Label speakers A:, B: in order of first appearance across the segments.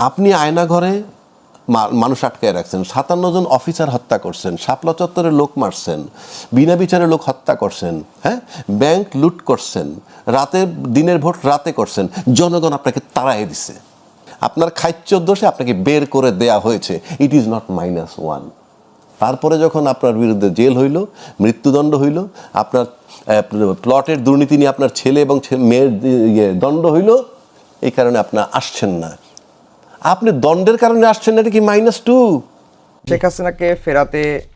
A: আপনি আয়নাঘরে মানুষ আটকায় রাখছেন, 57 জন অফিসার হত্যা করছেন, শাপলা চত্বরে লোক মারছেন, বিনা বিচারে লোক হত্যা করছেন, হ্যাঁ, ব্যাংক লুট করছেন, দিনের ভোট রাতে করছেন, জনগণ আপনাকে তাড়াই দিছে। আপনার খাইচ্য দোষে আপনাকে বের করে দেয়া হয়েছে, ইট ইজ নট -1। তারপরে যখন আপনার বিরুদ্ধে জেল হইল, মৃত্যুদণ্ড হইল, আপনার প্লটের দুর্নীতি নিয়ে আপনার ছেলে এবং মেয়ের দণ্ড হইল, এই কারণে আপনার আসছেন না। আপনি দণ্ডের কারণে আসছেন না, এটা কি -2?
B: শেখ হাসিনাকে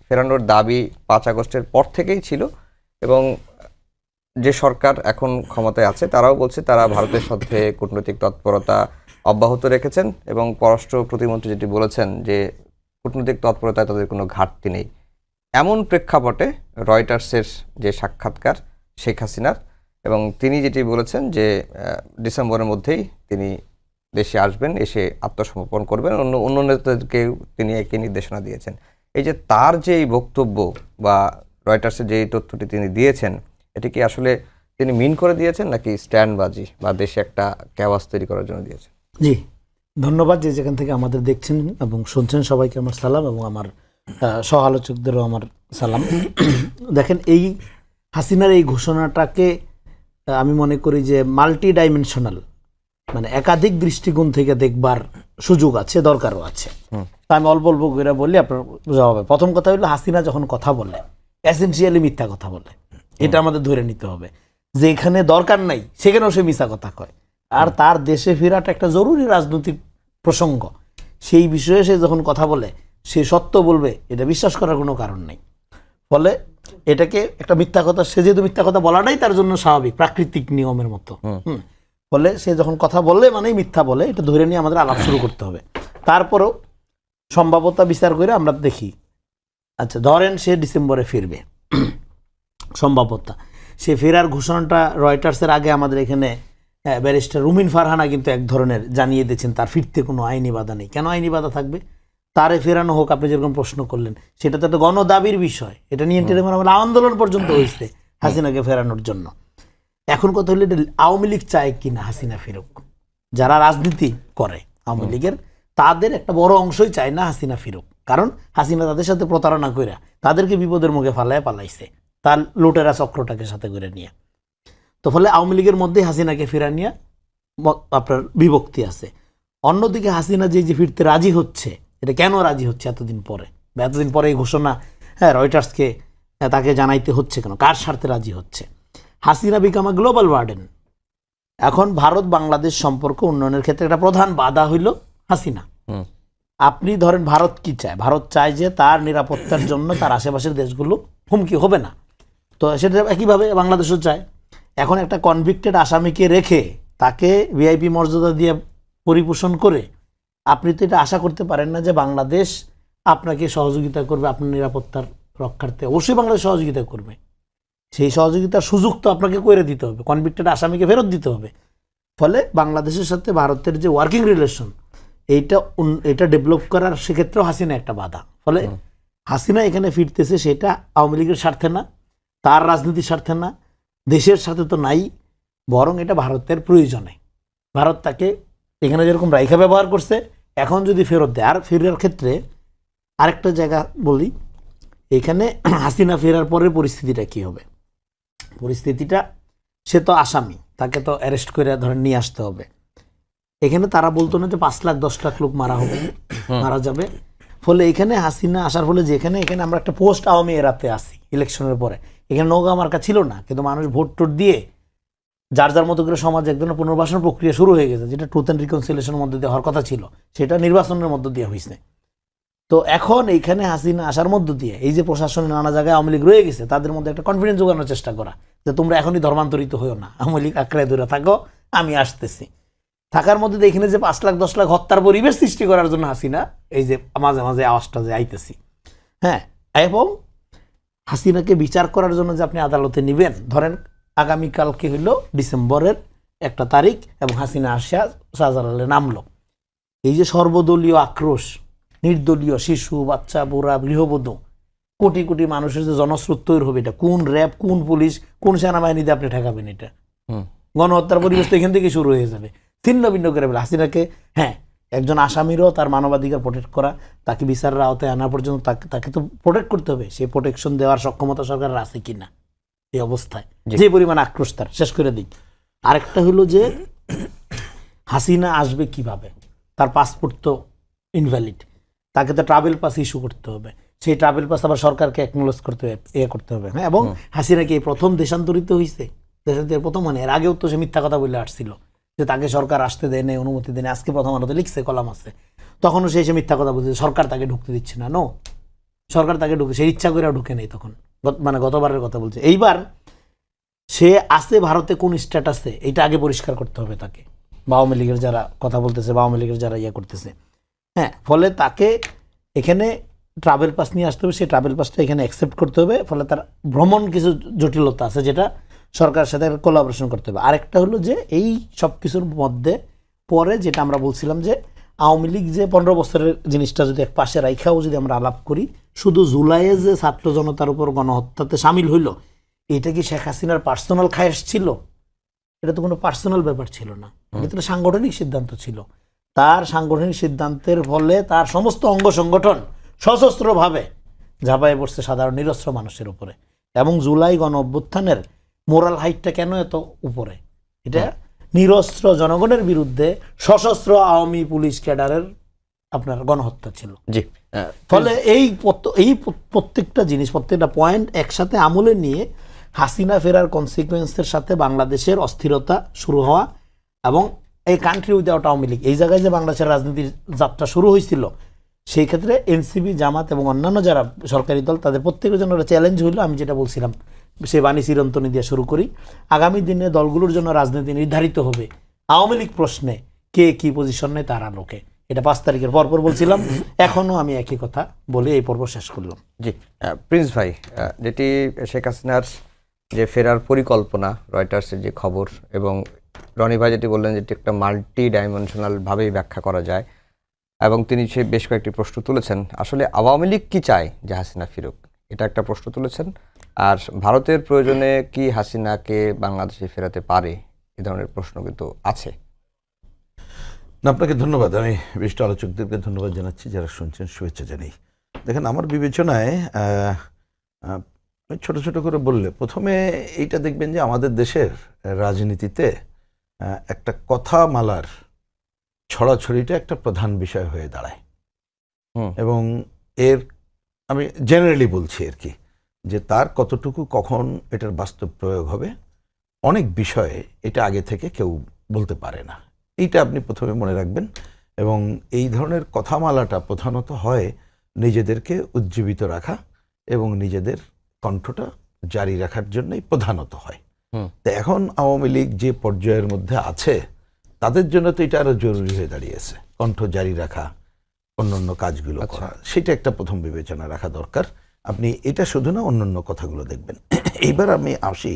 B: ফেরানোর দাবি 5 আগস্টের পর থেকেই ছিল, এবং যে সরকার এখন ক্ষমতায় আছে তারাও বলছে তারা ভারতের সাথে কূটনৈতিক তৎপরতা অব্যাহত রেখেছেন, এবং পররাষ্ট্র প্রতিমন্ত্রী যেটি বলেছেন যে কূটনৈতিক তৎপরতায় তাদের কোনো ঘাটতি নেই। এমন প্রেক্ষাপটে রয়টার্সের যে সাক্ষাৎকার শেখ হাসিনার, এবং তিনি যেটি বলেছেন যে ডিসেম্বরের মধ্যেই তিনি দেশে আসবেন, এসে আত্মসমর্পণ করবেন, অন্য নেতাদেরকে তিনি একই নির্দেশনা দিয়েছেন। এই যে তার যে এই বক্তব্য বা রয়টার্সের যে তথ্যটি তিনি দিয়েছেন, এটি কি আসলে তিনি মিন করে দিয়েছেন নাকি স্ট্যান্ডবাজি বা দেশে একটা ক্যাওয়াস তৈরি করার জন্য দিয়েছেন?
C: জি, ধন্যবাদ। যে যেখান থেকে আমাদের দেখছেন এবং শুনছেন সবাইকে আমার সালাম, এবং আমার সহ আলোচকদেরও আমার সালাম। দেখেন, এই হাসিনার এই ঘোষণাটাকে আমি মনে করি যে মাল্টি ডাইমেনশনাল, মানে একাধিক দৃষ্টিকোণ থেকে দেখবার সুযোগ আছে, দরকারও আছে। তা আমি অল্প অল্প করে বললি আপনার বোঝা হবে। প্রথম কথা হলো, হাসিনা যখন কথা বলে এসেনশিয়ালি মিথ্যা কথা বলে, এটা আমাদের ধরে নিতে হবে। যেখানে দরকার নাই সেখানেও সে মিথ্যা কথা কয়। আর তার দেশে ফেরাটা একটা জরুরি রাজনৈতিক প্রসঙ্গ, সেই বিষয়ে সে যখন কথা বলে সে সত্য বলবে, এটা বিশ্বাস করার কোনো কারণ নেই। ফলে এটাকে একটা মিথ্যা কথা, সে যেহেতু মিথ্যা কথা বলাটাই তার জন্য স্বাভাবিক, প্রাকৃতিক নিয়মের মতো। ফলে সে যখন কথা বলে মানেই মিথ্যা বলে, এটা ধরে নিয়ে আমাদের আলাপ শুরু করতে হবে। তারপরেও সম্ভাব্যতা বিচার করে আমরা দেখি, আচ্ছা ধরেন সে ডিসেম্বরে ফিরবে, সম্ভাব্যতা সে ফেরার ঘোষণাটা রয়টার্সের আগে আমাদের এখানে ব্যারিস্টার রুমিন ফারহানা কিন্তু এক ধরনের জানিয়ে দিয়েছেন তার ফিরতে কোনো আইনি বাধা নেই। কেন আইনি বাধা থাকবে? তারে ফেরানো হোক, আপনি যেরকম প্রশ্ন করলেন, সেটা তো একটা গণদাবির বিষয়। এটা নিয়ে আন্দোলন পর্যন্ত হয়েছে হাসিনাকে ফেরানোর জন্য। এখন কথা হলো, এটা আওয়ামী লীগ চায় কিনা হাসিনা ফেরুক। যারা রাজনীতি করে আওয়ামী লীগের, তাদের একটা বড় অংশই চায় না হাসিনা ফেরুক, কারণ হাসিনা তাদের সাথে প্রতারণা করে তাদেরকে বিপদের মুখে পালাইছে তার লুটেরা চক্রটাকে সাথে করে নিয়ে। তো ফলে আওয়ামী লীগের মধ্যে হাসিনাকে ফেরা নিয়ে আপনার বিভক্তি আছে। অন্যদিকে হাসিনা যে ফিরতে রাজি হচ্ছে, এটা কেন রাজি হচ্ছে এতদিন পরে, বা এতদিন পরে এই ঘোষণা রয়টার্সকে তাকে জানাইতে হচ্ছে কেন, কার স্বার্থে রাজি হচ্ছে? Hasina become a global burden. এখন ভারত বাংলাদেশ সম্পর্ক উন্নয়নের ক্ষেত্রে একটা প্রধান বাধা হইল হাসিনা। আপনি ধরেন, ভারত কি চায়? ভারত চায় যে তার নিরাপত্তার জন্য তার আশেপাশের দেশগুলো হুমকি হবে না। তো সেটা একইভাবে বাংলাদেশও চায়। এখন একটা কনভিক্টেড আসামিকে রেখে তাকে ভিআইপি মর্যাদা দিয়ে পরিপোষণ করে আপনি তো এটা আশা করতে পারেন না যে বাংলাদেশ আপনাকে সহযোগিতা করবে আপনার নিরাপত্তার রক্ষার্থে। অবশ্যই বাংলাদেশ সহযোগিতা করবে, সেই সহযোগিতার সুযোগ তো আপনাকে করে দিতে হবে, কনভিক্টেড আসামিকে ফেরত দিতে হবে। ফলে বাংলাদেশের সাথে ভারতের যে ওয়ার্কিং রিলেশন, এটা ডেভেলপ করার সেক্ষেত্রেও হাসিনা একটা বাধা। ফলে হাসিনা এখানে ফিরতেছে, সেটা আওয়ামী লীগের স্বার্থে না, তার রাজনীতির স্বার্থে না, দেশের সাথে তো নাই, বরং এটা ভারতের প্রয়োজনে। ভারত তাকে এখানে যেরকম রাইখা ব্যবহার করছে, এখন যদি ফেরত দেয়। আর ফেরার ক্ষেত্রে আরেকটা জায়গা বলি, এখানে হাসিনা ফেরার পরের পরিস্থিতিটা কি হবে? পরিস্থিতিটা, সে তো আসামি, তাকে তো অ্যারেস্ট করে ধরেন নিয়ে আসতে হবে। এখানে তারা বলতো না যে 5 লাখ 10 লাখ লোক মারা যাবে। ফলে এখানে হাসিনা আসার ফলে এখানে আমরা একটা পোস্ট আওয়ামী এরাতে আসি। ইলেকশনের পরে এখানে নৌকা মার্কা ছিল না, কিন্তু মানুষ ভোট টোট দিয়ে যার যার মতো করে সমাজ এক ধরনের পুনর্বাসন প্রক্রিয়া শুরু হয়ে গেছে, যেটা ট্রুথ অ্যান্ড রিকনসিলিয়েশনের মধ্যে দিয়ে হওয়ার কথা ছিল, সেটা নির্বাচনের মধ্য দিয়ে হয়েছে। তো এখন এইখানে হাসিনা আসার মধ্য দিয়ে এই যে প্রশাসনের নানা জায়গায় আওয়ামী লীগ রয়ে গেছে, তাদের মধ্যে একটা কনফিডেন্স জোগানোর চেষ্টা করা যে তোমরা এখনই ধর্মান্তরিত হইও না, আওয়ামী লীগ আঁকড়ায় ধরে থাকো, আমি আসতেছি। থাকার মধ্যে এখানে যে 5 লাখ 10 লাখ হত্যার পরিবেশ সৃষ্টি করার জন্য হাসিনা এই যে মাঝে মাঝে আওয়াজটা যে আইতেছি, হ্যাঁ। এবং হাসিনাকে বিচার করার জন্য যে আপনি আদালতে নেবেন, ধরেন আগামীকালকে হইল ডিসেম্বরের 1 তারিখ এবং হাসিনা আসিয়া শাহজালালে নামলো। এই যে সর্বদলীয় আক্রোশ, নির্দলীয় শিশু, বাচ্চা, বুড়া, গৃহবধূ, কোটি কোটি মানুষের যে জনস্রোত তৈরি হবে, এটা কোন র্যাব, কোন পুলিশ, কোন সেনাবাহিনীতে আপনি ঠেকাবেন? এটা গণহত্যার পরিবেশ তো এখান থেকে শুরু হয়ে যাবে। ছিন্ন ভিন্ন করে বলে হাসিনাকে, হ্যাঁ একজন আসামিরও তার মানবাধিকার প্রোটেক্ট করা, তাকে বিচারের আওতায় আনা পর্যন্ত তাকে তো প্রোটেক্ট করতে হবে। সেই প্রোটেকশন দেওয়ার সক্ষমতা সরকারের আছে কিনা এই অবস্থায়, যে পরিমাণ আক্রোশ তার। শেষ করে দিই, আরেকটা হলো যে হাসিনা আসবে কিভাবে, তার পাসপোর্ট তো ইনভ্যালিড, তাকে তো ট্রাভেল পাস ইস্যু করতে হবে, সেই ট্রাভেল পাস আবার সরকারকে অ্যাকনোলেজ করতে হবে, করতে হবে। হ্যাঁ, এবং হাসিনা কি এই প্রথম দেশান্তরিত হয়েছে? দেশান্তরের প্রথম মানে, এর আগেও তো সে মিথ্যা কথা বলে আসছিল যে তাকে সরকার আসতে দেয় না, অনুমতি দেয় না। আজকে প্রথম আলোতে লিখছে, কলাম আছে, তখনও সে এসে মিথ্যা কথা বলছে, সরকার তাকে ঢুকতে দিচ্ছে না। নো, সরকার তাকে ঢুকে, সে ইচ্ছা করে ঢুকে নেই তখন, মানে গতবারের কথা বলছে। এইবার সে আছে ভারতে কোন স্ট্যাটাসে, এটা আগে পরিষ্কার করতে হবে তাকে। আওয়ামী লীগের যারা কথা বলতেছে বা আওয়ামী লীগের যারা করতেছে, হ্যাঁ, ফলে তাকে এখানে ট্রাভেল পাস নিয়ে আসতে হবে, সেই ট্রাভেল পাসটা এখানে অ্যাকসেপ্ট করতে হবে। ফলে তার ভ্রমণ কিছু জটিলতা আছে, যেটা সরকারের সাথে কোলাবোরেশন করতে হবে। আরেকটা হলো যে এই সব কিছুর মধ্যে পরে যেটা আমরা বলছিলাম যে আওয়ামী লীগ যে 15 বছরের জিনিসটা যদি এক পাশে রাইখাও যদি আমরা আলাপ করি, শুধু জুলাইয়ে যে ছাত্র জনতার উপর গণহত্যাতে সামিল হইল, এটা কি শেখ হাসিনার পার্সোনাল খায়েশ ছিল? এটা তো কোনো পার্সোনাল ব্যাপার ছিল না, এটা তো সাংগঠনিক সিদ্ধান্ত ছিল। তার সাংগঠনিক সিদ্ধান্তের ফলে তার সমস্ত অঙ্গ সংগঠন সশস্ত্রভাবে ঝাঁপায়ে পড়ছে সাধারণ নিরস্ত্র মানুষের উপরে। এবং জুলাই গণ অভ্যুত্থানের মোরাল হাইটটা কেন এত উপরে? এটা নিরস্ত্র জনগণের বিরুদ্ধে সশস্ত্র আওয়ামী পুলিশ ক্যাডারের আপনার গণহত্যা ছিল।
B: জি,
C: ফলে এই প্রত্যেকটা জিনিস, প্রত্যেকটা পয়েন্ট একসাথে আমলে নিয়ে হাসিনা ফেরার কনসিকুয়েন্সের সাথে বাংলাদেশের অস্থিরতা শুরু হওয়া এবং এই কান্ট্রি উইদাউট আওয়ামী লীগ, এই জায়গায় যে বাংলাদেশের রাজনীতির যাত্রা শুরু হয়েছিল, সেই ক্ষেত্রে এনসিপি, জামাত এবং অন্যান্য যারা সরকারি দল, তাদের প্রত্যেকের জন্য একটা চ্যালেঞ্জ হইল। আমি যেটা বলছিলাম, সে বাণী চিরন্তনী দিয়ে শুরু করি, আগামী দিনে দলগুলোর জন্য রাজনীতি নির্ধারিত হবে আওয়ামী লীগ প্রশ্নে কে কি পজিশন নেয় তার আলোকে। এটা 5 তারিখের পরপর বলছিলাম, এখনো আমি একই কথা বলে এই পর্ব শেষ করলাম।
B: জি, প্রিন্স ভাই, যেটি শেখ হাসিনার যে ফেরার পরিকল্পনা, রয়টার্সের যে খবর, এবং রনি ভাই যেটি বললেন যেটি একটা মাল্টি ডাইমেনশনাল ভাবেই ব্যাখ্যা করা যায়, এবং তিনি সে বেশ কয়েকটি প্রশ্ন তুলেছেন। আসলে আওয়ামী লীগ কি চায় যে হাসিনা ফিরুক, এটা একটা প্রশ্ন তুলেছেন। আর ভারতের প্রয়োজনে কি হাসিনাকে বাংলাদেশে ফেরাতে পারে, এ ধরনের প্রশ্ন কিন্তু আছে।
D: না, আপনাকে ধন্যবাদ। আমি বিশিষ্ট আলোচকদেরকে ধন্যবাদ জানাচ্ছি, যারা শুনছেন শুভেচ্ছা জানাই। দেখেন, আমার বিবেচনায় ছোট ছোট করে বললে, প্রথমে এইটা দেখবেন যে আমাদের দেশের রাজনীতিতে একটা কথামালার ছড়াছড়িটা একটা প্রধান বিষয় হয়ে দাঁড়ায়। এবং এর আমি জেনারেলি বলছি আর কি, যে তার কতটুকু কখন এটার বাস্তব প্রয়োগ হবে, অনেক বিষয়ে এটা আগে থেকে কেউ বলতে পারে না। এইটা আপনি প্রথমে মনে রাখবেন। এবং এই ধরনের কথামালাটা প্রধানত হয় নিজেদেরকে উজ্জীবিত রাখা এবং নিজেদের কণ্ঠটা জারি রাখার জন্যই প্রধানত হয়। তো এখন আওয়ামী লীগ যে পর্যায়ের মধ্যে আছে, তাদের জন্য তো এটা আরো জরুরি হয়ে দাঁড়িয়েছে, কণ্ঠ জারি রাখা, অন্যান্য কাজগুলো করা। সেটা একটা প্রথম বিবেচনা রাখা দরকার। আপনি এটা শুধু না, অন্যান্য কথাগুলো দেখবেন। এইবার আমি আসি,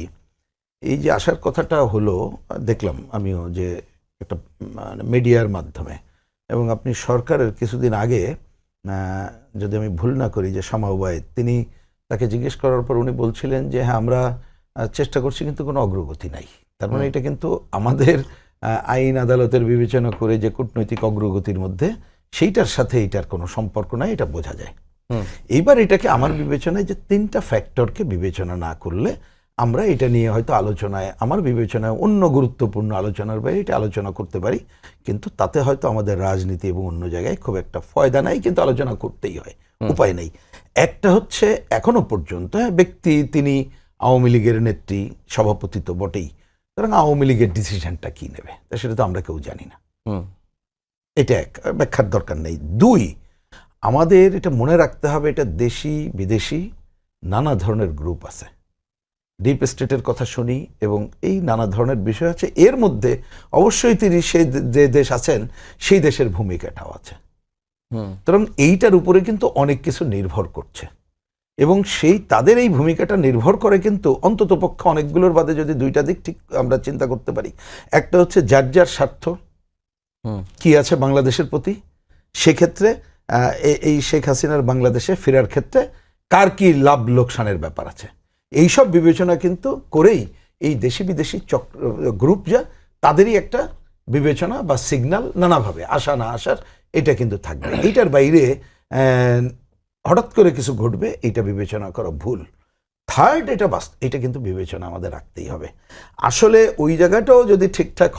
D: এই যে আসার কথাটা হলো, দেখলাম আমিও যে একটা মিডিয়ার মাধ্যমে, এবং আপনি সরকারের কিছুদিন আগে, যদি আমি ভুল না করি, যে শামাউবায়েদ, তিনি তাকে জিজ্ঞেস করার পর উনি বলছিলেন যে হ্যাঁ, আমরা চেষ্টা করছি কিন্তু কোনো অগ্রগতি নাই। তার মানে এটা কিন্তু আমাদের আইন আদালতের বিবেচনা করে যে কূটনৈতিক অগ্রগতির মধ্যে, সেইটার সাথে এটার কোনো সম্পর্ক নাই, এটা বোঝা যায়। এইবার এটাকে আমার বিবেচনায় যে 3টা ফ্যাক্টরকে বিবেচনা না করলে আমরা এটা নিয়ে হয়তো আলোচনায়, আমার বিবেচনায় অন্য গুরুত্বপূর্ণ আলোচনার বাইরে এটা আলোচনা করতে পারি, কিন্তু তাতে হয়তো আমাদের রাজনীতি এবং অন্য জায়গায় খুব একটা ফয়দা নাই, কিন্তু আলোচনা করতেই হয়, উপায় নেই। একটা হচ্ছে, এখনো পর্যন্ত ব্যক্তি, তিনি আওয়ামী লীগের নেত্রী, সভাপতি তো বটেই, সুতরাং আওয়ামী লীগের ডিসিশনটা কি নেবে সেটা তো আমরা কেউ জানি না। এটা এক, ব্যাখ্যার দরকার নেই। 2, আমাদের এটা মনে রাখতে হবে, এটা দেশি বিদেশি নানা ধরনের গ্রুপ আছে, ডিপ স্টেটের কথা শুনি, এবং এই নানা ধরনের বিষয় আছে। এর মধ্যে অবশ্যই তিনি সেই যে দেশ আছেন, সেই দেশের ভূমিকাটাও আছে। সুতরাং এইটার উপরে কিন্তু অনেক কিছু নির্ভর করছে, এবং সেই তাদের এই ভূমিকাটা নির্ভর করে কিন্তু অন্তত পক্ষে অনেকগুলোর বাদে যদি 2টা দিক ঠিক আমরা চিন্তা করতে পারি। একটা হচ্ছে যার যার স্বার্থ কি আছে বাংলাদেশের প্রতি, সেক্ষেত্রে এই শেখ হাসিনার বাংলাদেশে ফেরার ক্ষেত্রে কার কি লাভ লোকসানের ব্যাপার আছে, এইসব বিবেচনা কিন্তু করেই এই দেশি বিদেশি গ্রুপ যা, তাদেরই একটা বিবেচনা বা সিগন্যাল নানাভাবে আসা না আসার এটা কিন্তু থাকবে। এইটার বাইরে হঠাৎ করে কিছু ঘটবে এটা বিবেচনা করা ভুল। থার্ড, এটা কিন্তু বিবেচনা আমাদের রাখতেই হবে। আসলে ওই জায়গাটাও যদি ঠিকঠাক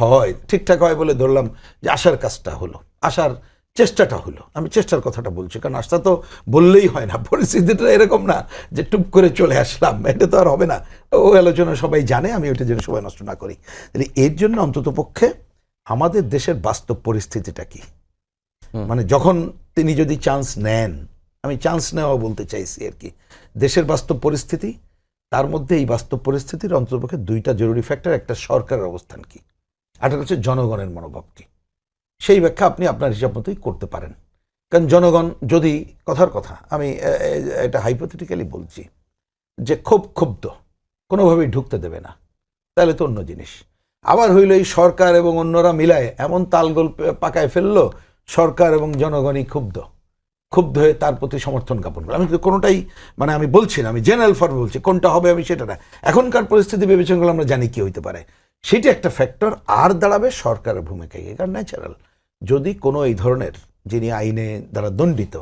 D: হয় বলে ধরলাম যে আসার কাজটা হলো, আসার চেষ্টাটা হলো, আমি চেষ্টার কথাটা বলছি, কারণ আসটা তো বললেই হয় না, পরিস্থিতিটা এরকম না যে টুপ করে চলে আসলাম, এটা তো আর হবে না। ও আলোচনা সবাই জানে, আমি ওইটা যেন সবাই নষ্ট না করি। এর জন্য অন্তত পক্ষে আমাদের দেশের বাস্তব পরিস্থিতিটা কি, মানে যখন তিনি যদি চান্স নেন, আমি চান্স নেওয়া বলতে চাইছি আর কি, দেশের বাস্তব পরিস্থিতি, তার মধ্যে এই বাস্তব পরিস্থিতির অন্ততপক্ষে দুইটা জরুরি ফ্যাক্টর, একটা সরকারের অবস্থান কি, আর একটা হচ্ছে জনগণের মনোভাব কি, সেই ব্যাখ্যা আপনি আপনার হিসাব মতোই করতে পারেন। কারণ জনগণ যদি, কথার কথা আমি এটা হাইপোথেটিক্যালি বলছি, যে খুব ক্ষুব্ধ, কোনোভাবেই ঢুকতে দেবে না, তাহলে তো অন্য জিনিস। আবার হইল এই সরকার এবং অন্যরা মিলায় এমন তালগোল পাকায় ফেললো, সরকার এবং জনগণই ক্ষুব্ধ হয়ে তার প্রতি সমর্থন জ্ঞাপন করে। আমি তো কোনোটাই, মানে আমি বলছি না, আমি জেনারেল ফর্মে বলছি, কোনটা হবে আমি সেটা না, এখনকার পরিস্থিতি বিবেচনা করলে আমরা জানি কি হইতে পারে, সেটা একটা ফ্যাক্টর। আর দাঁড়াবে সরকারের ভূমিকা, কারণ ন্যাচারাল যদি কোনো এই ধরনের যিনি আইনে দ্বারা দণ্ডিত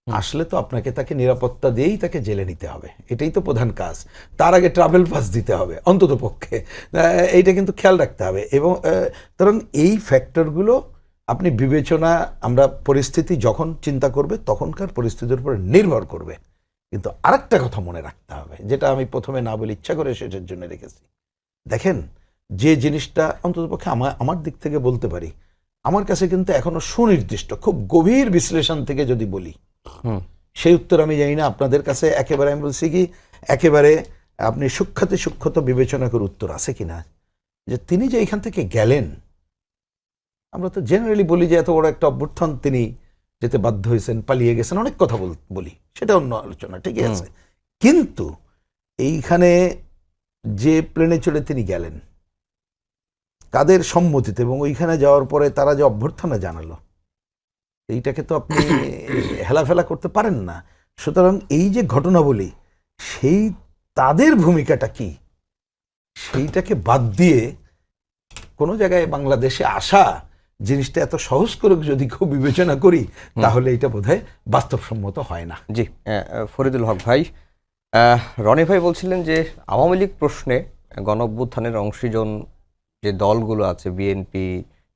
D: আসলে তো আপনাকে তাকে নিরাপত্তা দিয়েই তাকে জেলে নিতে হবে, এটাই তো প্রধান কাজ। তার আগে ট্রাভেল পাস দিতে হবে অন্তত পক্ষে, এইটা কিন্তু খেয়াল রাখতে হবে। এবং কারণ এই ফ্যাক্টরগুলো আপনি বিবেচনা, আমরা পরিস্থিতি যখন চিন্তা করবে তখনকার পরিস্থিতির উপর নির্ভর করবে। কিন্তু আরেকটা কথা মনে রাখতে হবে, যেটা আমি প্রথমে না বলে ইচ্ছা করে সেটার জন্য রেখেছি। দেখেন, যে জিনিসটা অন্ততপক্ষে আমার দিক থেকে বলতে পারি, আমার কাছে কিন্তু এখনো সুনির্দিষ্ট, খুব গভীর বিশ্লেষণ থেকে যদি বলি, সেই উত্তর আমি জানি না আপনাদের কাছে একেবারে, আমি বলছি কি একেবারে আপনি সূক্ষ্মত বিবেচনা করে উত্তর আছে কিনা, যে তিনি যে এখান থেকে গেলেন, আমরা তো জেনারেলি বলি যে এত বড় একটা অভ্যুত্থান তিনি যেতে বাধ্য হয়েছেন, পালিয়ে গেছেন, অনেক কথা বলি, সেটা অন্য আলোচনা, ঠিকই আছে। কিন্তু এইখানে যে প্লেনে চড়ে তিনি গেলেন, কাদের সম্মতিতে, এবং ওইখানে যাওয়ার পরে তারা যে অভ্যর্থনা জানালো, এইটাকে তো আপনি হেলাফেলা করতে পারেন না। সুতরাং এই যে ঘটনাবলী, সেই তাদের ভূমিকাটা কি, সেইটাকে বাদ দিয়ে কোনো জায়গায় বাংলাদেশে আসা জিনিসটা এত সহজ করে যদি খুব বিবেচনা করি, তাহলে এটা বোধহয় বাস্তবসম্মত হয় না।
B: জি, ফরিদুল হক ভাই, রনি ভাই বলছিলেন যে আওয়ামী লীগ প্রশ্নে গণঅভ্যুত্থানের অংশীজন যে দলগুলো আছে, বিএনপি,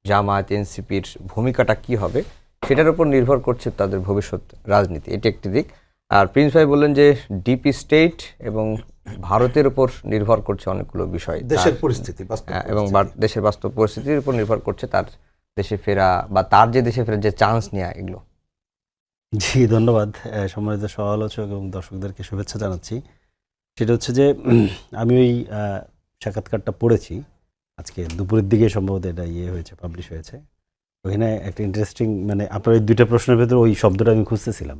B: জামায়াত, এনসিপির ভূমিকাটা কি হবে সেটার উপর নির্ভর করছে তাদের ভবিষ্যৎ রাজনীতি, এটি একটি দিক। আর প্রিন্স ভাই বললেন যে ডিপি স্টেট এবং ভারতের উপর নির্ভর করছে অনেকগুলো বিষয়,
D: দেশের পরিস্থিতি
B: এবং দেশের বাস্তব পরিস্থিতির উপর নির্ভর করছে তার দেশে ফেরা, বা তার যে দেশে ফেরার যে চান্স নেওয়া, এগুলো।
E: জি, ধন্যবাদ সম্মানিত সহ-আলোচক এবং দর্শকদেরকে শুভেচ্ছা জানাচ্ছি। সেটা হচ্ছে যে আমি ওই সাক্ষাৎকারটা পড়েছি আজকে দুপুরের দিকে, সম্ভবত এটা হয়েছে, পাবলিশ হয়েছে। ওখানে একটা ইন্টারেস্টিং, মানে আপনার ওই দুইটা প্রশ্নের ভেতরে ওই শব্দটা আমি খুঁজতেছিলাম।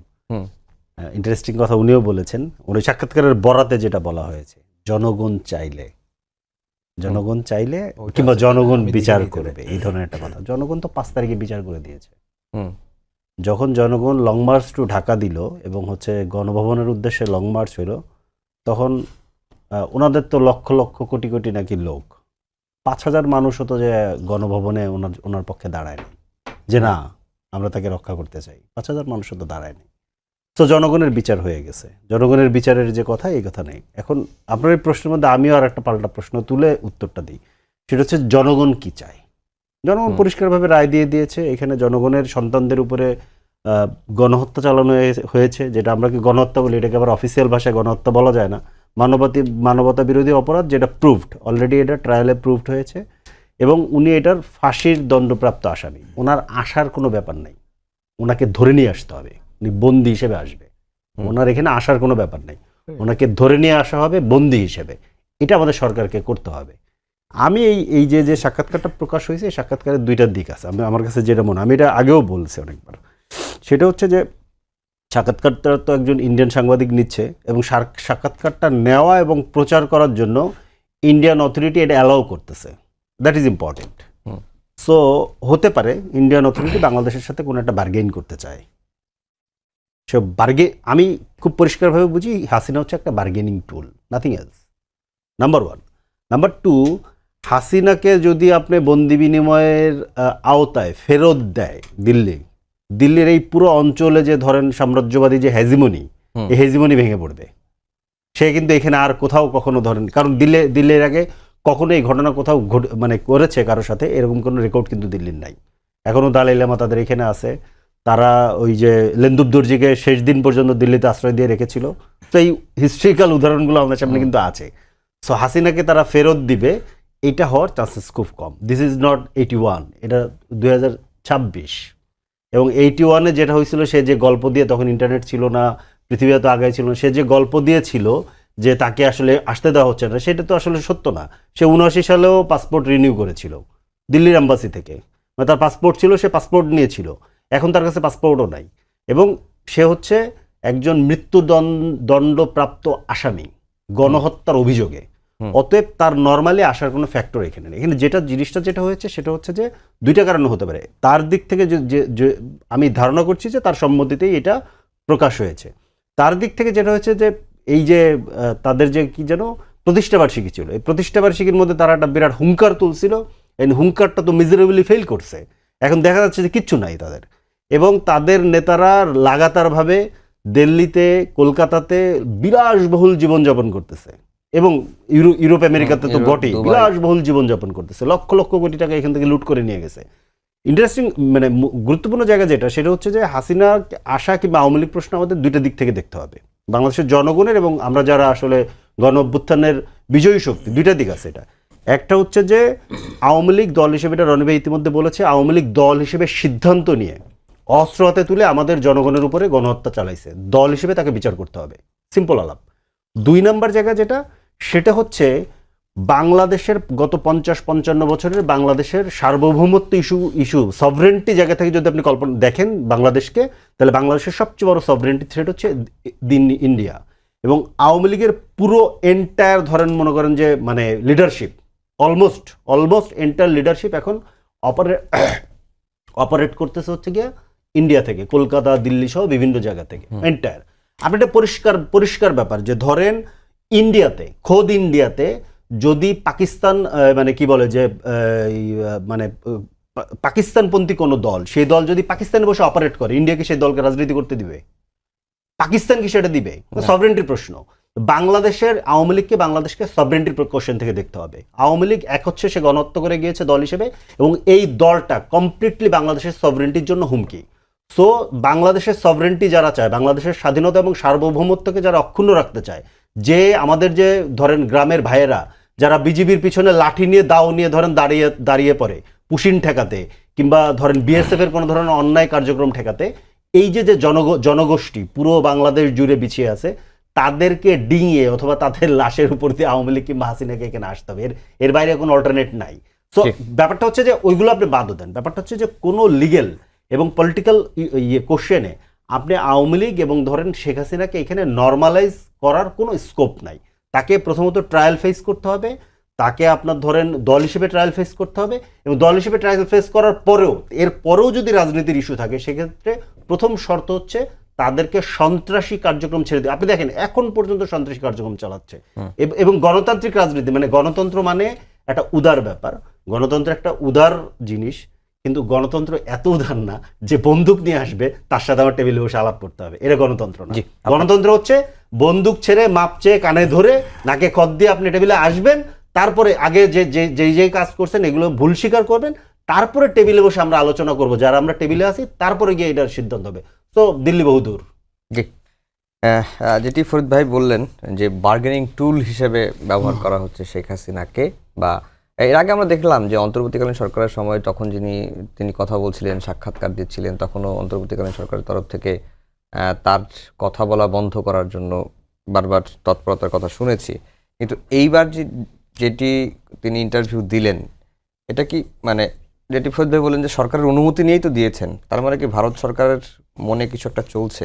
E: ইন্টারেস্টিং কথা উনিও বলেছেন, ওই সাক্ষাৎকারের বরাতে যেটা বলা হয়েছে, জনগণ চাইলে কিংবা জনগণ বিচার করবে, এই ধরনের একটা কথা। জনগণ তো 5 তারিখে বিচার করে দিয়েছে। যখন জনগণ লং মার্চ টু ঢাকা দিল এবং হচ্ছে গণভবনের উদ্দেশ্যে লং মার্চ হলো, তখন ওনাদের তো লক্ষ লক্ষ কোটি কোটি নাকি লোক, 5,000 মানুষ হতো যে গণভবনে ওনার পক্ষে দাঁড়ায়নি, যে না আমরা তাকে রক্ষা করতে চাই, 5,000 মানুষ হতো দাঁড়ায়নি। তো জনগণের বিচার হয়ে গেছে, জনগণের বিচারের যে কথা, এই কথা নেই। এখন আপনার এই প্রশ্নের মধ্যে আমিও আর একটা পাল্টা প্রশ্ন তুলে উত্তরটা দিই, সেটা হচ্ছে জনগণ কি চায়। জনগণ পরিষ্কারভাবে রায় দিয়ে দিয়েছে, এখানে জনগণের সন্তানদের উপরে গণহত্যা চালানো হয়েছে, যেটা আমরা কি গণহত্যা বলি, এটাকে আবার অফিসিয়াল ভাষায় গণহত্যা বলা যায় না, মানবতা বিরোধী অপরাধ, যেটা প্রুভড অলরেডি, এটা ট্রায়ালে প্রুভড হয়েছে, এবং উনি এটার ফাঁসির দণ্ডপ্রাপ্ত আসামি। ওনার আসার কোনো ব্যাপার নেই, ওনাকে ধরে নিয়ে আসতে হবে, উনি বন্দী হিসেবে আসবে, ওনার এখানে আসার কোনো ব্যাপার নেই, ওনাকে ধরে নিয়ে আসা হবে বন্দী হিসেবে। এটা আমাদের সরকারকে করতে হবে। আমি এই যে সাক্ষাৎকারটা প্রকাশ হয়েছে, এই সাক্ষাৎকারের দুইটা দিক আছে, আমার কাছে যেটা মনে, আমি এটা আগেও বলছি অনেকবার, সেটা হচ্ছে যে সাক্ষাৎকারটা তো একজন ইন্ডিয়ান সাংবাদিক নিচ্ছে, এবং সাক্ষাৎকারটা নেওয়া এবং প্রচার করার জন্য ইন্ডিয়ান অথরিটি এটা অ্যালাউ করতেছে, দ্যাট ইজ ইম্পর্টেন্ট। সো হতে পারে ইন্ডিয়ান অথরিটি বাংলাদেশের সাথে কোনো একটা বার্গেইন করতে চায়, সে আমি খুব পরিষ্কারভাবে বুঝি, হাসিনা হচ্ছে একটা বার্গেনিং টুল, নাথিং এলস, নাম্বার 1। নাম্বার 2, হাসিনাকে যদি আপনি বন্দি বিনিময়ের আওতায় ফেরত দেয় দিল্লির এই পুরো অঞ্চলে যে ধরেন সাম্রাজ্যবাদী যে হেজিমনি, এই হেজিমনি ভেঙে পড়বে। সে কিন্তু এখানে আর কোথাও কখনো ধরেন, কারণ দিল্লির আগে কখনো এই ঘটনা কোথাও মানে করেছে কারোর সাথে এরকম কোনো রেকর্ড কিন্তু দিল্লির নাই। এখনো দালাই লামা তাদের এখানে আছে, তারা ওই যে লেন্দুব দর্জিকে শেষ দিন পর্যন্ত দিল্লিতে আশ্রয় দিয়ে রেখেছিল। তো এই হিস্ট্রিক্যাল উদাহরণগুলো আমাদের সামনে কিন্তু আছে। সো হাসিনাকে তারা ফেরত দিবে, এটা হওয়ার চান্সেস খুব কম। দিস ইজ নট 81, এটা 2026। এবং 81-এ যেটা হয়েছিল, সে যে গল্প দিয়ে, তখন ইন্টারনেট ছিল না, পৃথিবী এত আগে ছিল না, সে যে গল্প দিয়েছিল যে তাকে আসলে আসতে দেওয়া হচ্ছে না, সেটা তো আসলে সত্য না। সে 79 সালেও পাসপোর্ট রিনিউ করেছিল দিল্লির এম্বাসি থেকে, মানে তার পাসপোর্ট ছিল, সে পাসপোর্ট নিয়েছিল। এখন তার কাছে পাসপোর্টও নাই, এবং সে হচ্ছে একজন মৃত্যুদণ্ডপ্রাপ্ত আসামি গণহত্যার অভিযোগে। অতএব তার নর্মালি আসার কোনো ফ্যাক্টর এখানে নেই। এখানে জিনিসটা যেটা হয়েছে সেটা হচ্ছে যে দুইটা কারণে হতে পারে। তার দিক থেকে যে আমি ধারণা করছি যে তার সম্মতিতেই এটা প্রকাশ হয়েছে। তার দিক থেকে যেটা হয়েছে যে এই যে তাদের যে কি যেন প্রতিষ্ঠাবার্ষিকী ছিল, এই প্রতিষ্ঠাবার্ষিকীর মধ্যে তারা একটা বিরাট হুঙ্কার তুলছিল। এই হুঙ্কারটা তো মিজারেবলি ফেল করছে। এখন দেখা যাচ্ছে যে কিচ্ছু নাই তাদের, এবং তাদের নেতারা লাগাতারভাবে দিল্লিতে, কলকাতাতে বিলাসবহুল জীবনযাপন করতেছে, এবং ইউরোপ আমেরিকাতে তো বটেই বিলাসবহুল জীবনযাপন করতেছে। লক্ষ লক্ষ কোটি টাকা এখান থেকে লুট করে নিয়ে গেছে। ইন্টারেস্টিং, মানে গুরুত্বপূর্ণ জায়গা যেটা, সেটা হচ্ছে যে হাসিনা আশা কিংবা আওয়ামী লীগ প্রশ্ন আমাদের দুইটা দিক থেকে দেখতে হবে। বাংলাদেশের জনগণের এবং আমরা যারা আসলে গণ অভ্যুত্থানের বিজয়ী শক্তি, দুইটা দিক আছে। এটা একটা হচ্ছে যে আওয়ামী লীগ দল হিসেবে, এটা রনি ভাই ইতিমধ্যে বলেছে, আওয়ামী লীগ দল হিসেবে সিদ্ধান্ত নিয়ে অস্ত্র হাতে তুলে আমাদের জনগণের উপরে গণহত্যা চালাইছে, দল হিসেবে তাকে বিচার করতে হবে, সিম্পল আলাপ। 2 নম্বর জায়গা যেটা, সেটা হচ্ছে বাংলাদেশের গত 50-55 বছরের বাংলাদেশের সার্বভৌমত্ব ইস্যু সভরেন্টি জায়গা থেকে যদি আপনি কল্পনা দেখেন বাংলাদেশকে, তাহলে বাংলাদেশের সবচেয়ে বড় সভরেন্টি থ্রেট হচ্ছে ইন্ডিয়া। এবং আওয়ামী লীগের পুরো এন্টায়ার ধরেন মনে করেন যে মানে লিডারশিপ, অলমোস্ট এন্টায়ার লিডারশিপ এখন অপারেট করতেছে হচ্ছে গিয়ে ইন্ডিয়া থেকে, কলকাতা, দিল্লি সহ বিভিন্ন জায়গা থেকে এন্টায়ার। আপনি এটা পরিষ্কার ব্যাপার যে ধরেন খোদ ইন্ডিয়াতে যদি পাকিস্তান মানে কি বলে যে মানে পাকিস্তানপন্থী কোনো দল, সেই দল যদি পাকিস্তানে বসে অপারেট করে, ইন্ডিয়া কি সেই দলকে রাজনীতি করতে দিবে? পাকিস্তান কি সেটা দিবে? সভরেন্টির প্রশ্ন। বাংলাদেশের আওয়ামী লীগকে বাংলাদেশকে সভরেন্টির কোশ্চেন থেকে দেখতে হবে। আওয়ামী লীগ এক হচ্ছে সে গণহত্যা করে গিয়েছে দল হিসেবে, এবং এই দলটা কমপ্লিটলি বাংলাদেশের সভরেন্টির জন্য হুমকি। সো বাংলাদেশের সভরেন্টি যারা চায়, বাংলাদেশের স্বাধীনতা এবং সার্বভৌমত্বকে যারা অক্ষুণ্ণ রাখতে চায়, যে আমাদের যে ধরেন গ্রামের ভাইয়েরা যারা বিজিবির পিছনে লাঠি নিয়ে, দাও নিয়ে ধরেন দাঁড়িয়ে পড়ে পুশিন ঠেকাতে, কিংবা ধরেন বিএসএফ এর কোনো ধরনের অন্যায় কার্যক্রম ঠেকাতে, এই যে জনগোষ্ঠী পুরো বাংলাদেশ জুড়ে বিছিয়ে আছে, তাদেরকে ডিঙিয়ে অথবা তাদের লাশের উপর দিয়ে আওয়ামী লীগ কিংবা হাসিনাকে এখানে আসতে হবে। এর বাইরে কোনো অল্টারনেট নাই। সো ব্যাপারটা হচ্ছে যে ওইগুলো আপনি বাদ দেন। ব্যাপারটা হচ্ছে যে কোনো লিগেল এবং পলিটিক্যাল কোশ্চেনে আপনি আওয়ামী লীগ এবং ধরেন শেখ হাসিনাকে এখানে নর্মালাইজ করার কোনো স্কোপ নাই। তাকে প্রথমত ট্রায়াল ফেস করতে হবে, তাকে আপনার ধরেন দল হিসেবে ট্রায়াল ফেস করতে হবে, এবং দল হিসেবে ট্রায়াল ফেস করার পরেও যদি রাজনীতির ইস্যু থাকে, সেক্ষেত্রে প্রথম শর্ত হচ্ছে তাদেরকে সন্ত্রাসী কার্যক্রম ছেড়ে দিয়ে। আপনি দেখেন এখন পর্যন্ত সন্ত্রাসী কার্যক্রম চালাচ্ছে, এবং গণতান্ত্রিক রাজনীতি মানে গণতন্ত্র মানে একটা উদার ব্যাপার, গণতন্ত্র একটা উদার জিনিস, কিন্তু গণতন্ত্র এত উদার না যে বন্দুক নিয়ে আসবে তার সাথে আমার টেবিলে বসে আলাপ করতে হবে। এটা গণতন্ত্র না। গণতন্ত্র হচ্ছে বন্দুক ছেড়ে মাপ চেয়ে কানে ধরে নাকে খত দিয়ে আপনি টেবিলে আসবেন, তারপরে আগে যে কাজ করছেন এগুলো ভুল স্বীকার করবেন, তারপরে টেবিলে বসে আমরা আলোচনা করব, যারা আমরা টেবিলে আসি, তারপরে গিয়ে এটার সিদ্ধান্ত হবে। তো দিল্লি বহুদূর।
B: জি, যেটি ফরিদ ভাই বললেন যে বার্গেনিং টুল হিসেবে ব্যবহার করা হচ্ছে শেখ হাসিনাকে, বা এর আগে আমরা দেখলাম যে অন্তর্বর্তীকালীন সরকারের সময় তখন তিনি কথা বলছিলেন, সাক্ষাৎকার দিচ্ছিলেন, তখনও অন্তর্বর্তীকালীন সরকারের তরফ থেকে তার কথা বলা বন্ধ করার জন্য বারবার তৎপরতার কথা শুনেছি। কিন্তু এইবার যেটি তিনি ইন্টারভিউ দিলেন, এটা কি মানে যেটি ফরিদ ভাই বলেন যে সরকারের অনুমতি নিয়েই তো দিয়েছেন, তার মানে কি ভারত সরকারের মনে কিছু একটা চলছে?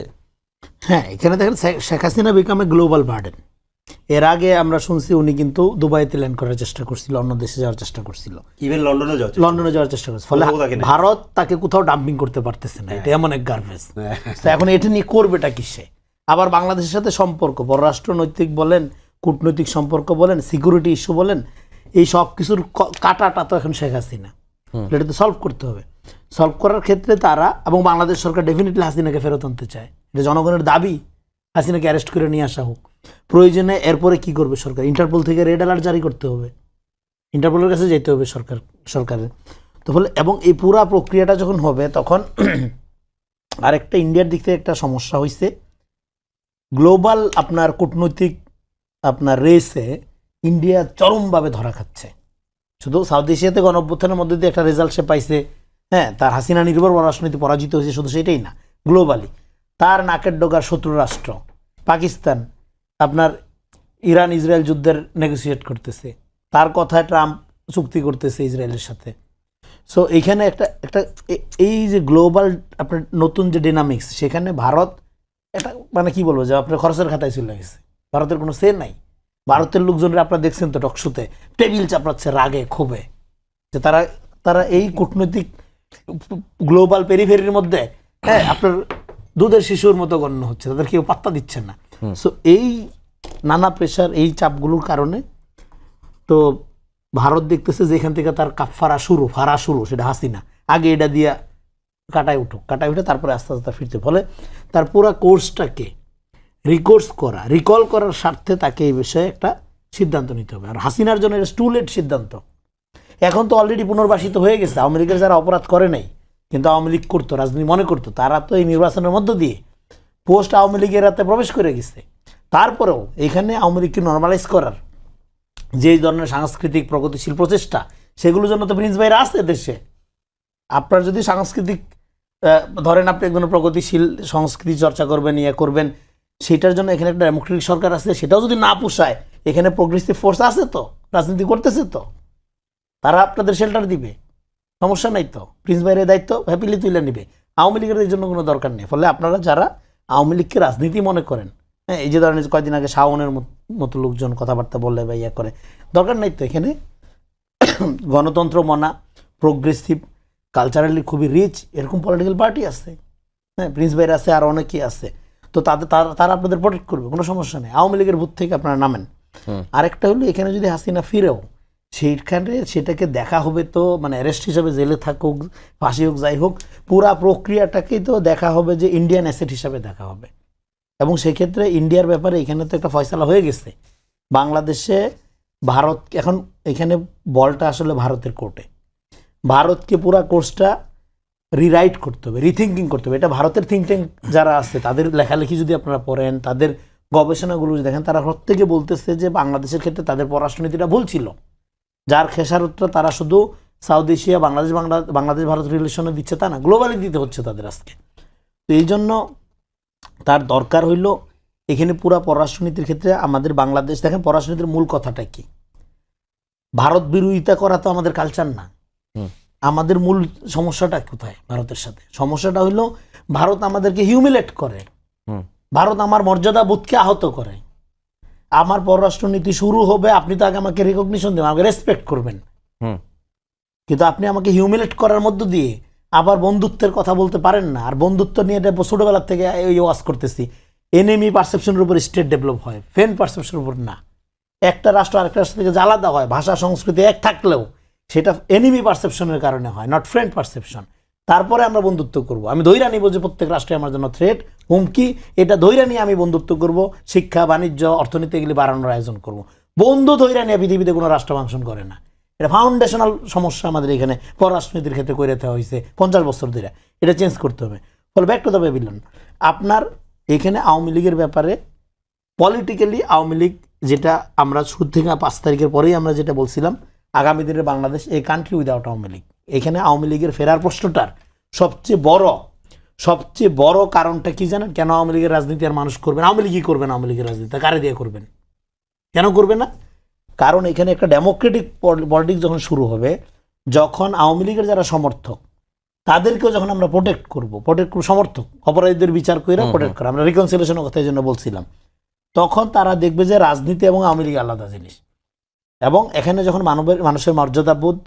C: হ্যাঁ, এখানে দেখেন Sheikh Hasina become a global burden. এর আগে আমরা শুনছি উনি কিন্তু দুবাইতে ল্যান্ড করার চেষ্টা করছিল, অন্য দেশে যাওয়ার চেষ্টা করছিল,
E: ইভেন লন্ডনে
C: যাওয়ার চেষ্টা করছে। ফলে ভারত তাকে কোথাও ডাম্পিং করতে পারতেছে না। এটা এমন এক গার্বেজ। তো এখন এটা নিয়ে করবেটা কিসে? আবার বাংলাদেশের সাথে সম্পর্ক, পররাষ্ট্র নৈতিক বলেন, কূটনৈতিক সম্পর্ক বলেন, সিকিউরিটি ইস্যু বলেন, এই সব কিছুর কাটাটা তো এখন শেখ হাসিনা, এটা তো সলভ করতে হবে। সলভ করার ক্ষেত্রে তারা এবং বাংলাদেশ সরকার ডেফিনেটলি হাসিনাকে ফেরত আনতে চায়, এটা জনগণের দাবি, হাসিনাকে অ্যারেস্ট করে নিয়ে আসা হোক। প্রয়োজনে এরপরে কি করবে সরকার, ইন্টারপোল থেকে রেড অ্যালার্ট জারি করতে হবে, ইন্টারপোলের কাছে যেতে হবে সরকারের। তো ফলে এবং এই পুরা প্রক্রিয়াটা যখন হবে তখন আরেকটা ইন্ডিয়ার দিক থেকে একটা সমস্যা হয়েছে, গ্লোবাল আপনার কূটনৈতিক আপনার রেসে ইন্ডিয়া চরমভাবে ধরা খাচ্ছে। শুধু সাউথ এশিয়াতে গণঅভ্যুত্থানের মধ্যে দিয়ে একটা রেজাল্ট সে পাইছে, হ্যাঁ, তার হাসিনা নির্ভর পররাষ্ট্রনীতি পরাজিত হয়েছে, শুধু সেটাই না, গ্লোবালি তার নাকের ডগার শত্রু রাষ্ট্র পাকিস্তান আপনার ইরান ইসরায়েল যুদ্ধের নেগোসিয়েট করতেছে, তার কথায় ট্রাম্প চুক্তি করতেছে ইসরায়েলের সাথে। সো এইখানে একটা একটা এই যে গ্লোবাল আপনার নতুন যে ডিনামিক্স, সেখানে ভারত এটা মানে কি বলবো যে আপনার খরচের খাতায় চলে গেছে, ভারতের কোনো সে নাই। ভারতের লোকজনরা আপনারা দেখছেন তো টকশোতে টেবিল চাপড়াচ্ছে রাগে ক্ষোভে, যে তারা এই কূটনৈতিক গ্লোবাল পেরিফেরির মধ্যে, হ্যাঁ, আপনার দুধের শিশুর মতো গণ্য হচ্ছে, তাদের কেউ পাত্তা দিচ্ছে না। সো এই নানা প্রেশার, এই চাপগুলোর কারণে তো ভারত দেখতেছে যে এখান থেকে তার ফারা শুরু, সেটা হাসিনা আগে এটা দিয়া কাটায় উঠে তারপরে আস্তে আস্তে ফিরতে, ফলে তার পুরা কোর্সটাকে রিকল করার স্বার্থে তাকে এই বিষয়ে একটা সিদ্ধান্ত নিতে হবে। আর হাসিনার জন্য এটা টু-লেট সিদ্ধান্ত, এখন তো অলরেডি পুনর্বাসিত হয়ে গেছে। আওয়ামী লীগের যারা অপরাধ করে নাই কিন্তু আওয়ামী লীগ করতো, রাজনীতি মনে করতো, তারা তো এই নির্বাচনের মধ্য দিয়ে পোস্ট আওয়ামী লীগের রাতে প্রবেশ করে গেছে। তারপরেও এখানে আওয়ামী লীগকে নর্মালাইজ করার যে ধরনের সাংস্কৃতিক প্রগতিশীল প্রচেষ্টা, সেগুলোর জন্য তো প্রিন্স ভাইরা আছে দেশে। আপনার যদি সাংস্কৃতিক ধরেন আপনি একজন প্রগতিশীল সংস্কৃতি চর্চা করবেন, করবেন, সেটার জন্য এখানে একটা ডেমোক্রেটিক সরকার আছে, সেটাও যদি না পোষায় এখানে প্রোগ্রেসিভ ফোর্স আছে, তো রাজনীতি করতেছে, তো তারা আপনাদের শেল্টার দিবে, সমস্যা নাই। তো প্রিন্স ভাইয়ের দায়িত্ব হ্যাপিলি তুলে নিবে, আওয়ামী লীগের এই জন্য কোনো দরকার নেই। ফলে আপনারা যারা আওয়ামী লীগকে রাজনীতি মনে করেন, হ্যাঁ, এই যে ধরেন কয়েকদিন আগে শাওনের মতো লোকজন কথাবার্তা বললে বা করে, দরকার নাই তো। এখানে গণতন্ত্র মনা, প্রোগ্রেসিভ, কালচারালি খুবই রিচ এরকম পলিটিক্যাল পার্টি আছে, হ্যাঁ, প্রিন্স ভাইয়ের আছে, আর অনেকেই আছে। তো তারা আপনাদের প্রোটেক্ট করবে, কোনো সমস্যা নেই। আওয়ামী লীগের ভূত থেকে আপনারা নামেন। আরেকটা হলো এখানে যদি হাসিনা ফিরেও সেইখানে সেটাকে দেখা হবে, তো মানে অ্যারেস্ট হিসাবে জেলে থাকুক, ফাঁসি হোক, যাই হোক, পুরা প্রক্রিয়াটাকেই তো দেখা হবে যে ইন্ডিয়ান অ্যাসেট হিসাবে দেখা হবে। এবং সেক্ষেত্রে ইন্ডিয়ার ব্যাপারে এখানে তো একটা ফয়সালা হয়ে গেছে। বাংলাদেশে ভারত এখন এখানে বলটা আসলে ভারতের কোর্টে, ভারতকে পুরা কোর্সটা রিরাইট করতে হবে, রিথিঙ্কিং করতে হবে। এটা ভারতের থিঙ্ক ট্যাঙ্ক যারা আছে তাদের লেখালেখি যদি আপনারা পড়েন, তাদের গবেষণাগুলো যদি দেখেন, তারা প্রত্যেকে বলতেছে যে বাংলাদেশের ক্ষেত্রে তাদের পররাষ্ট্রনীতিটা ভুল ছিল, যার খেসারতটা তারা শুধু সাউথ এশিয়া, বাংলাদেশ ভারত রিলেশনে দিচ্ছে তা না, গ্লোবালি দিতে হচ্ছে তাদের আজকে। তো এই জন্য তার দরকার হইল এখানে পুরা পররাষ্ট্রনীতির ক্ষেত্রে আমাদের বাংলাদেশ, দেখেন পররাষ্ট্রনীতির মূল কথাটা কি, ভারত বিরোধিতা করা তো আমাদের কালচার না। আমাদের মূল সমস্যাটা কোথায় ভারতের সাথে? সমস্যাটা হইলো ভারত আমাদেরকে হিউমিলেট করে, ভারত আমার মর্যাদা বোধকে আহত করে। আমার পররাষ্ট্রনীতি শুরু হবে, আপনি তো আগে আমাকে রিকগনিশন দেবেন, আমাকে রেসপেক্ট করবেন, কিন্তু আপনি আমাকে হিউমিলেট করার মধ্য দিয়ে আবার বন্ধুত্বের কথা বলতে পারেন না। আর বন্ধুত্ব নিয়ে এটা ছোটবেলার থেকে ওয়াজ করতেছি, এনিমি পারসেপশনের উপর স্টেট ডেভেলপ হয়, ফ্রেন্ড পারসেপশনের উপর না। একটা রাষ্ট্র আরেকটা রাষ্ট্র থেকে আলাদা হয়, ভাষা সংস্কৃতি এক থাকলেও সেটা এনিমি পারসেপশনের কারণে হয়, নট ফ্রেন্ড পারসেপশন। তারপরে আমরা বন্ধুত্ব করব। আমি ধৈর্য নিব যে প্রত্যেক রাষ্ট্রে আমার জন্য থ্রেট, হুমকি, এটা ধৈর্য নিয়ে আমি বন্ধুত্ব করব, শিক্ষা, বাণিজ্য, অর্থনীতি এগুলি বাড়ানোর আয়োজন করব। বন্ধু ধৈর্য নিয়ে পৃথিবীতে কোনো রাষ্ট্র ফাংশন করে না। এটা ফাউন্ডেশনাল সমস্যা আমাদের এখানে পররাষ্ট্রনীতির ক্ষেত্রে করে দেওয়া হয়েছে 50 বছর ধরে, এটা চেঞ্জ করতে হবে। ফলে ব্যাক টু দ্য প্যাভিলিয়ন, আপনার এখানে আওয়ামী লীগের ব্যাপারে পলিটিক্যালি আওয়ামী লীগ, যেটা আমরা শুরু থেকে 5 তারিখের পরেই আমরা যেটা বলছিলাম, আগামী দিনের বাংলাদেশ এই কান্ট্রি উইদাউট আওয়ামী লীগ। এখানে আওয়ামী লীগের ফেরার প্রশ্নটার সবচেয়ে বড় কারণটা কি জানেন? কেন আওয়ামী লীগের রাজনীতি আর মানুষ করবেন? আওয়ামী লীগই করবেন, আওয়ামী লীগের রাজনীতি কারে দিয়ে করবেন? কেন করবে না? কারণ এখানে একটা ডেমোক্রেটিক পলিটিক্স যখন শুরু হবে, যখন আওয়ামী লীগের যারা সমর্থক তাদেরকেও যখন আমরা প্রোটেক্ট করব, সমর্থক অপরাধীদের বিচার করে প্রোটেক্ট করা, আমরা রিকনসিলিয়েশনের কথা এই জন্য বলছিলাম, তখন তারা দেখবে যে রাজনীতি এবং আওয়ামী লীগ আলাদা জিনিস। এবং এখানে যখন মানুষের মর্যাদাবোধ,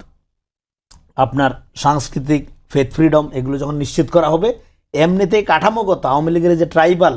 C: আপনার সাংস্কৃতিক ফেথ ফ্রিডম, এগুলো যখন নিশ্চিত করা হবে, এমনিতেই কাঠামোগত আওয়ামী লীগের যে ট্রাইবাল